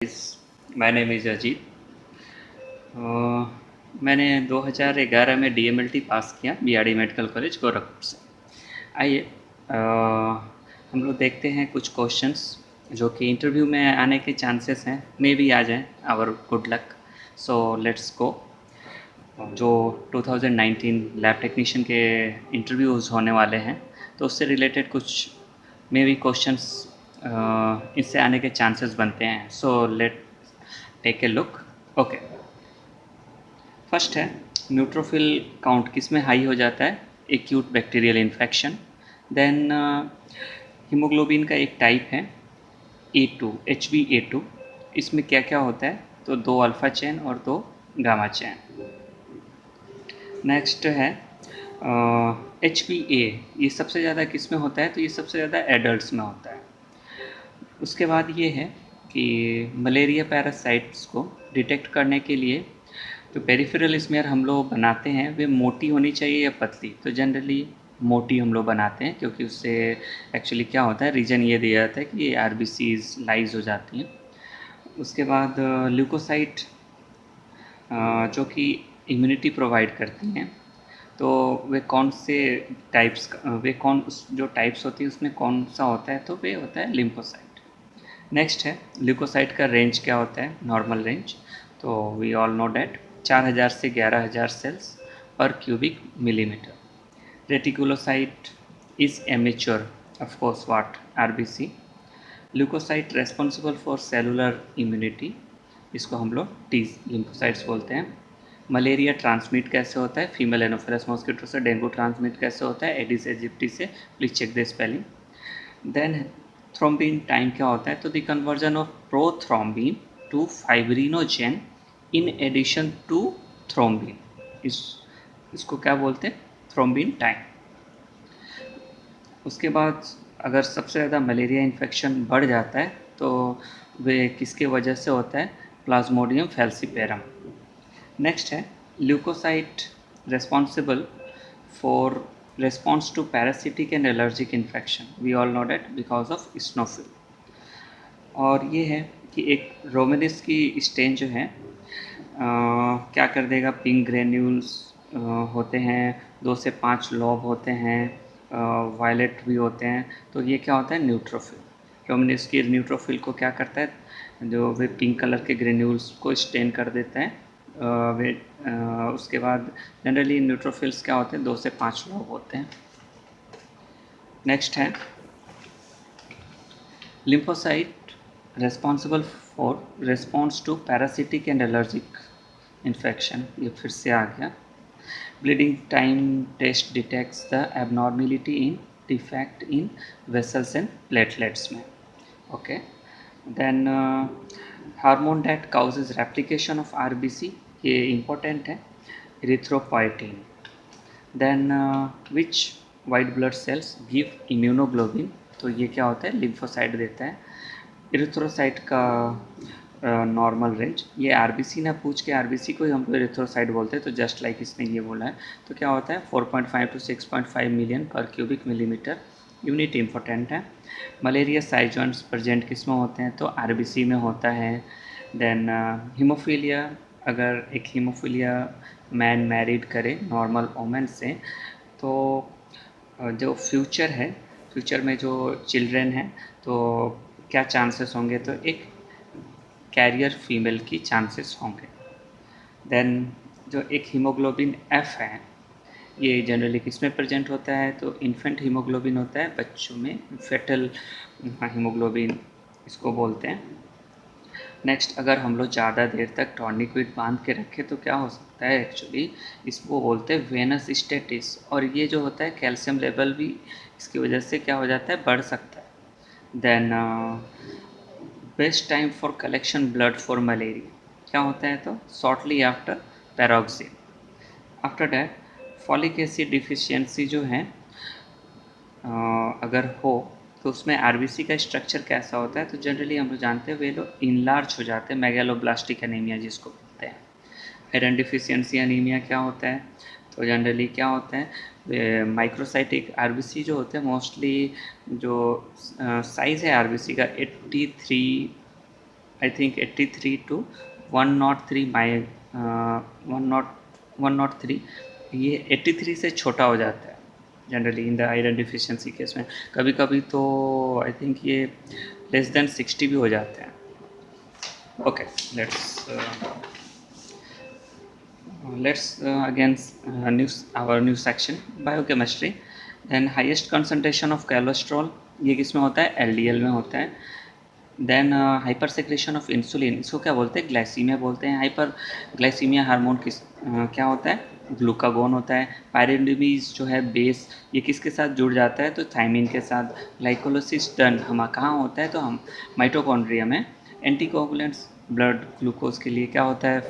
My name is Ajit. मैंने 2011 में DMLT पास किया बीआरडी मेडिकल कॉलेज गोरखपुर से। आइए हम लोग देखते हैं कुछ क्वेश्चंस जो कि इंटरव्यू में आने के चांसेस हैं, मे भी आ जाएं। Our good luck. So let's go. जो 2019 लैब टेक्नीशियन के इंटरव्यूज़ होने वाले हैं, तो उससे रिलेटेड कुछ मे भी क्वेश्चंस इससे आने के चांसेस बनते हैं। So let take a look. Okay, first है न्यूट्रोफिल काउंट किस में हाई हो जाता है? Acute bacterial infection. Then haemoglobin का एक टाइप है A2, HbA2। इसमें क्या क्या होता है? तो 2 अल्फ़ा चेन और 2 गामा चेन। नेक्स्ट है HbA। ये सबसे ज़्यादा किस में होता है? तो ये सबसे ज़्यादा एडल्ट्स में होता है। उसके बाद ये है कि मलेरिया पैरासाइट्स को डिटेक्ट करने के लिए तो पेरिफेरल स्मेयर हम लोग बनाते हैं, वे मोटी होनी चाहिए या पतली? तो जनरली मोटी हम लोग बनाते हैं, क्योंकि उससे एक्चुअली क्या होता है, रीज़न ये दिया जाता है कि ये आरबीसीज लाइज हो जाती हैं। उसके बाद ल्यूकोसाइट जो कि इम्यूनिटी प्रोवाइड करती हैं, तो वे कौन से टाइप्स, वे कौन जो टाइप्स होती हैं उसमें कौन सा होता है? तो वे होता है लिम्फोसाइट। नेक्स्ट है ल्यूकोसाइट का रेंज क्या होता है? Normal range. तो वी ऑल नो डैट 4000 से 11000 cells per cubic millimetre. Reticulocyte is immature, of course what? RBC. Leucocyte responsible for cellular immunity, इसको हम लोग टी लिम्फोसाइट्स बोलते हैं। मलेरिया ट्रांसमिट कैसे होता है? फीमेल एनोफिलस मॉस्किटो से। डेंगू ट्रांसमिट कैसे होता है? एडिस एजिप्टी से। Please check the spelling. Then thrombin time क्या होता है? तो the conversion of prothrombin to fibrinogen in addition to thrombin, इसको क्या बोलते हैं? Thrombin time. उसके बाद अगर सबसे ज़्यादा मलेरिया इन्फेक्शन बढ़ जाता है तो वे किसके वजह से होता है? Plasmodium falciparum. नेक्स्ट है leucocyte responsible for response to parasitic and allergic infection. We all know that because of स्नोफिल। और ये है कि एक रोमेनिस की स्टेन जो है क्या कर देगा? पिंक ग्रेन्यूल्स होते हैं, 2 से 5 लॉब होते हैं, वायलेट भी होते हैं। तो ये क्या होता है? न्यूट्रोफिल। रोमेनिस की न्यूट्रोफिल को क्या करता है? जो वे पिंक कलर के ग्रेन्यूल्स को स्टेन कर देता है। वे उसके बाद जनरली न्यूट्रोफिल्स क्या होते हैं? 2 से 5 लॉब होते हैं। नेक्स्ट है lymphocyte responsible for response to parasitic and allergic infection. ये फिर से आ गया। Bleeding time test detects the abnormality in defect in vessels and platelets में। Okay, then hormone that causes replication of RBC, ये इम्पोर्टेंट है, erythropoietin. Then which white blood cells give immunoglobin, तो ये क्या होता है? लिम्फोसाइट देता है। इरिथ्रोसाइट का नॉर्मल रेंज, ये आरबीसी ना पूछ के आरबीसी को ही हम लोग इरिथ्रोसाइट बोलते हैं, तो जस्ट लाइक इसने ये बोला है। तो क्या होता है? 4.5 to 6.5 मिलियन पर क्यूबिक मिलीमीटर। यूनिट इम्पोर्टेंट है। मलेरिया साइजॉन्स प्रेजेंट किस में होते हैं? तो आरबीसी में होता है। देन हीमोफीलिया, अगर एक हीमोफीलिया मैन मैरिड करे नॉर्मल वोमेन से, तो जो फ्यूचर है, फ्यूचर में जो चिल्ड्रेन हैं, तो क्या चांसेस होंगे? तो एक कैरियर फीमेल की चांसेस होंगे। देन जो एक हीमोग्लोबिन एफ है, ये जनरली किस में प्रेजेंट होता है? तो इन्फेंट हीमोग्लोबिन होता है बच्चों में, फेटल हीमोग्लोबिन इसको बोलते हैं। नेक्स्ट, अगर हम लोग ज़्यादा देर तक टॉर्निक्विट बांध के रखें तो क्या हो सकता है? एक्चुअली इसको बोलते हैं वेनस स्टेटिस, और ये जो होता है कैल्शियम लेवल भी इसकी वजह से क्या हो जाता है? बढ़ सकता है। Then best time for collection blood for malaria क्या होता है? तो shortly after paroxysm. After that folic acid deficiency जो है अगर हो तो उसमें आरबीसी का स्ट्रक्चर कैसा होता है? तो जनरली हम लोग जानते हैं वे लोग इनलार्ज हो जाते हैं, मेगालोब्लास्टिक एनीमिया जिसको बोलते हैं। आयरन डिफिशियंसी एनीमिया क्या होता है? तो जनरली क्या होता है? माइक्रोसाइटिक आरबीसी जो होते हैं, मोस्टली जो साइज़ है आरबीसी का 83 आई थिंक 83 टू 103 माई 103, ये 83 से छोटा हो जाता है generally in the iron deficiency case में। कभी कभी तो आई थिंक ये लेस देन 60 भी हो जाते हैं। Okay, let's again our new section, biochemistry. Then highest concentration of cholesterol, ये किस में होता है? LDL में होता है। Then hyper secretion of insulin, इसको क्या बोलते हैं? ग्लाइसीमिया बोलते हैं। हाइपर ग्लाइसीमिया हार्मोन क्या होता है? ग्लूकागोन होता है। पायरिडीमीज जो है बेस, ये किसके साथ जुड़ जाता है? तो थायमिन के साथ। ग्लाइकोलिसिस डन हम कहाँ होता है? तो हम माइटोकॉन्ड्रिया में। एंटीकोगुलेंट्स ब्लड ग्लूकोज के लिए क्या होता है?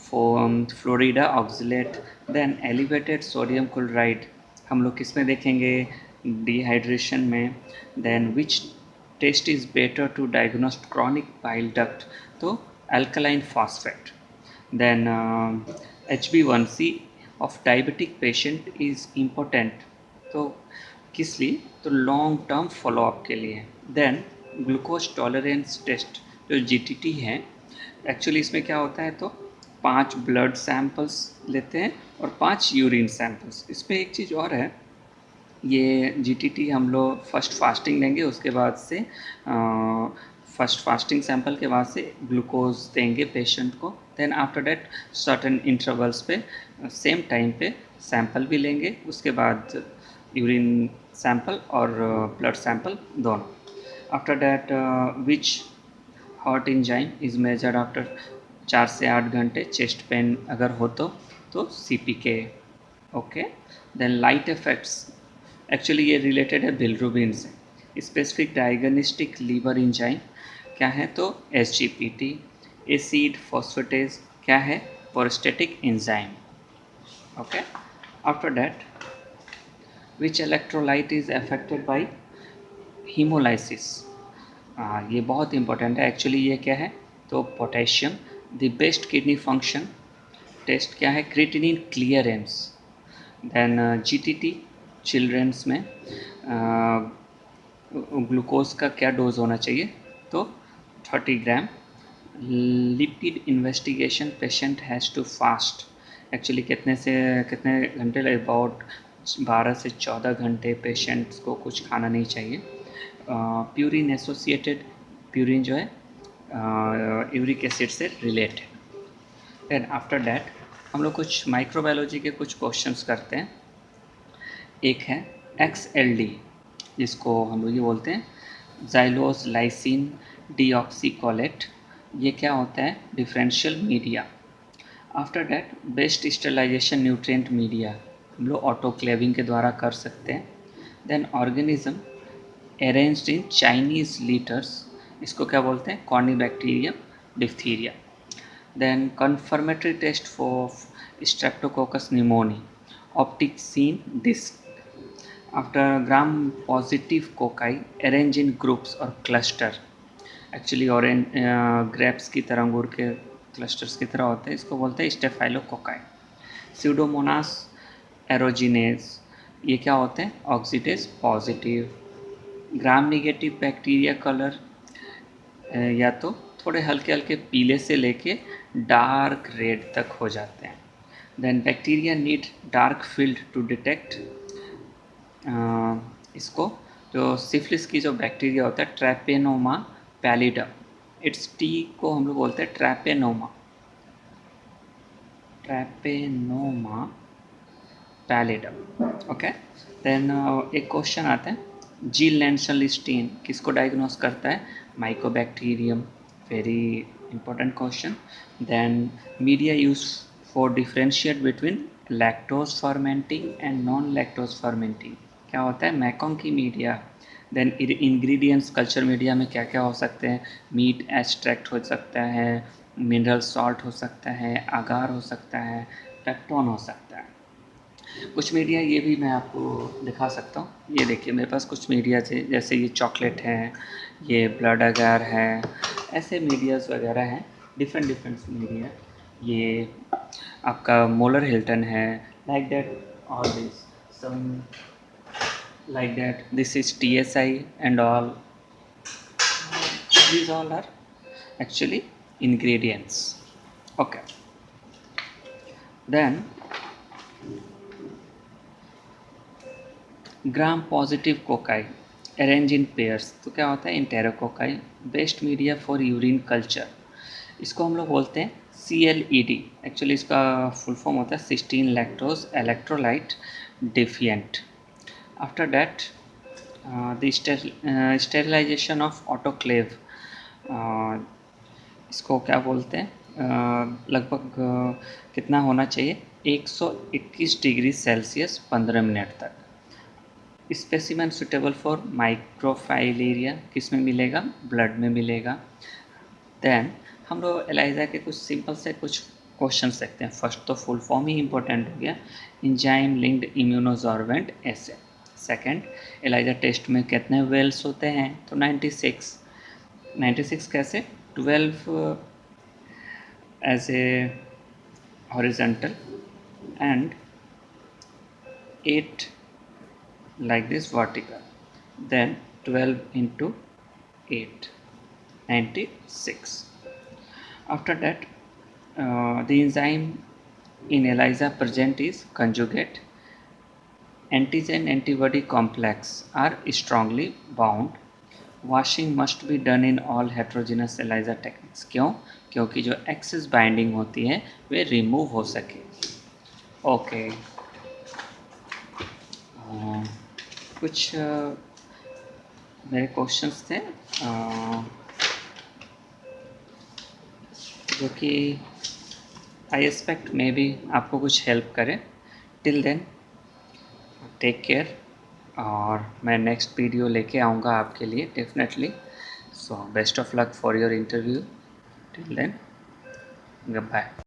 Fluoride oxalate. Then elevated sodium chloride हम लोग किस में देखेंगे? डिहाइड्रेशन में। Then which test is better to diagnose chronic bile duct? तो alkaline phosphate. Then HbA1c of diabetic patient is important, तो किस लिए? तो लॉन्ग टर्म फॉलोअप के लिए। देन ग्लूकोज टॉलरेंस टेस्ट जो GTT है, एक्चुअली इसमें क्या होता है? तो 5 ब्लड सैंपल्स लेते हैं और 5 यूरिन सैंपल्स। इसमें एक चीज़ और है, ये GTT हम लोग फर्स्ट फास्टिंग लेंगे, उसके बाद से फर्स्ट फास्टिंग सैंपल के बाद से ग्लूकोज देंगे पेशेंट को। Then after that certain intervals पे सेम टाइम पे सैंपल भी लेंगे, उसके बाद यूरिन सैंपल और ब्लड सैंपल दोनों। After that which heart enzyme is measured after 4 से 8 घंटे। चेस्ट पेन अगर हो तो CPK। Okay, then light effects, actually ये रिलेटेड है बिलरुबिन से। स्पेसिफिक डायग्नोस्टिक लीवर एंजाइम क्या है? तो SGPT। एसिड फॉस्फेटेज क्या है? Prostatic enzyme. Okay, after that which electrolyte is affected by haemolysis? ये बहुत इंपॉर्टेंट है एक्चुअली। ये क्या है? तो potassium. The best kidney function test क्या है? Creatinine clearance. Then GTT childrens में ग्लूकोज का क्या डोज होना चाहिए? तो 30 gram. Lipid investigation patient has to fast, actually कितने घंटे? अबाउट 12 से 14 घंटे पेशेंट्स को कुछ खाना नहीं चाहिए। प्यूरिन एसोसिएटेड, प्यूरिन जो है यूरिक एसिड से रिलेटेड। देन आफ्टर डैट हम लोग कुछ माइक्रोबायोलॉजी के कुछ क्वेश्चंस करते हैं। एक है XLD, जिसको हम लोग ये बोलते हैं जाइलोस लाइसिन डीऑक्सीकोलेट। ये क्या होता है? Differential media. After that best sterilisation nutrient media हम लोग ऑटोक्लेविंग के द्वारा कर सकते हैं। Then organism arranged in Chinese letters, इसको क्या बोलते हैं? Corynebacterium diphtheria. Then confirmatory test for streptococcus pneumoniae, optic scene disc. After gram positive cocci arrange in groups or cluster, actually orange grapes की तरह, अंगूर के क्लस्टर्स की तरह होते हैं, इसको बोलते हैं स्टेफाइलोकोकाई। स्यूडोमोनास एरोजिनेज, ये क्या होते हैं? Oxidase positive. ग्राम निगेटिव बैक्टीरिया कलर या तो थोड़े हल्के हल्के पीले से लेके डार्क रेड तक हो जाते हैं। Then bacteria need dark field to detect, इसको जो सिफिलिस की जो बैक्टीरिया होता है ट्रैपेनोमा पैलिडम, इट्स टी को हम लोग बोलते हैं ट्रैपेनोमा पैलिडम। ओके, देन एक क्वेश्चन आता है जी लैंडसलिस्टीन किसको डायग्नोस करता है? Mycobacterium, very important question. Then media use for differentiate between lactose fermenting and non lactose fermenting क्या होता है? MacConkey media. Then ingredients culture media में क्या क्या हो सकते हैं? मीट एक्सट्रैक्ट हो सकता है, मिनरल सॉल्ट हो सकता है, आगार हो सकता है, पेप्टोन हो सकता है। कुछ मीडिया ये भी मैं आपको दिखा सकता हूँ। ये देखिए मेरे पास कुछ मीडिया थे, जैसे ये चॉकलेट है, ये ब्लड अगार है, ऐसे मीडियाज़ वगैरह हैं, डिफरेंट मीडिया। ये आपका मोलर हिल्टन है, like that all this some like that, this is TSI and all, these all are actually ingredients. Okay, then gram positive cocci arrange in pairs, तो क्या होता है enterococci, best media for urine culture, इसको हम लोग बोलते हैं CLED, actually इसका फुल फॉर्म होता है cysteine lactose electrolyte deficient. After that the sterilisation of autoclave, इसको क्या बोलते हैं, लगभग कितना होना चाहिए 121 डिग्री सेल्सियस 15 मिनट तक। स्पेसिमेन सुटेबल फॉर माइक्रोफाइलेरिया किस में मिलेगा, ब्लड में मिलेगा। देन हम लोग एलाइजा के कुछ सिंपल से कुछ क्वेश्चन देखते हैं। फर्स्ट तो फुल फॉर्म ही इंपॉर्टेंट हो गया, इंजाइम लिंक्ड इम्यूनोसॉर्बेंट एसे। सेकंड, एलाइजा टेस्ट में कितने वेल्स होते हैं, तो 96। 96 कैसे, 12 as a horizontal and 8 like this vertical, then 12 into 8, 96. After that the enzyme in ELISA present is conjugate antigen antibody complex are strongly bound. Washing must be done in all heterogeneous ELISA techniques, क्यों, क्योंकि जो access binding होती है वे remove हो सके। Okay, कुछ मेरे questions थे जो कि आई एक्सपेक्ट मे बी आपको कुछ हेल्प करें। टिल देन टेक केयर, और मैं नेक्स्ट वीडियो लेके आऊँगा आपके लिए definitely. So best of luck for your interview. Till then, good bye.